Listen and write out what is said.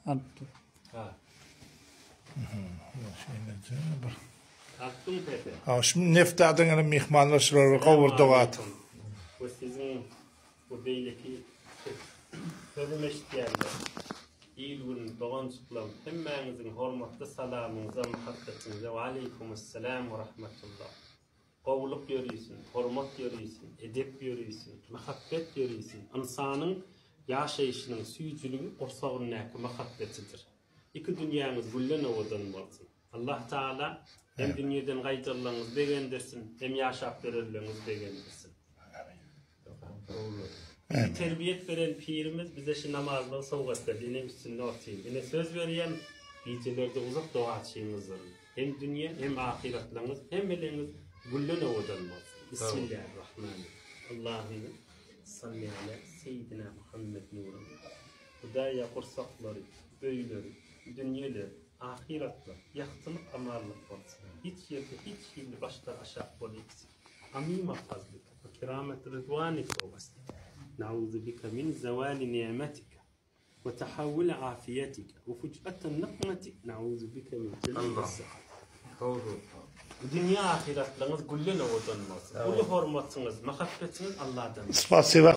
Attı. Ha. Ha, şimdi neftadan mihmanlaşırlar, kavurduğat. Bu sizin bu beyleki sözüm eşitlerler. İyi gün doğan çıkılan hemmenizin hormatlı salamınıza, muhabbetinize ve aleykümselam ve rahmetullah. Qowluk görüyorsun, hormat görüyorsun, edep görüyorsun, muhabbet görüyorsun. İnsanın yaşayışının süyücülüğü orsağının näki muhabbetidir. İki dünyanız güllen ovadan bolsun. Allah Teala hem dünyadan gaýdyrlygyňyz begendirsin, hem yaşap bererligiňiz begendirsin. Terbiyet veren pirimiz bize şu namazda sowgat berdi. Ine üstünde otyp. Ine söz berýän gecelerde uzak dua etşiňiz. Hem dünya hem ahiretliňiz hem eliniz güllen owadan bolsun. Bismillahirrahmanirrahim. Allahümme salli ala seyyidina Muhammed nurun. Hudaya qursaqları, böyleri, dünyeler, ahiretler, yahtılık amarlık bolsun. Hiç yerde, hiç yerde başta aşağı bolýaksın. Amin mahfazlık ve keramet rıdvanik olmasın. Nauzu bika min zavali ni'metika ve tahavvul afiyetika ve fuc'atan naqmatik. Nauzu bika min cenneti. Doğru. Dünya ahiretleriniz güllün oğudun olsun. Ulu hormatınız, muhabbetiniz Allah'tan. Spasiba.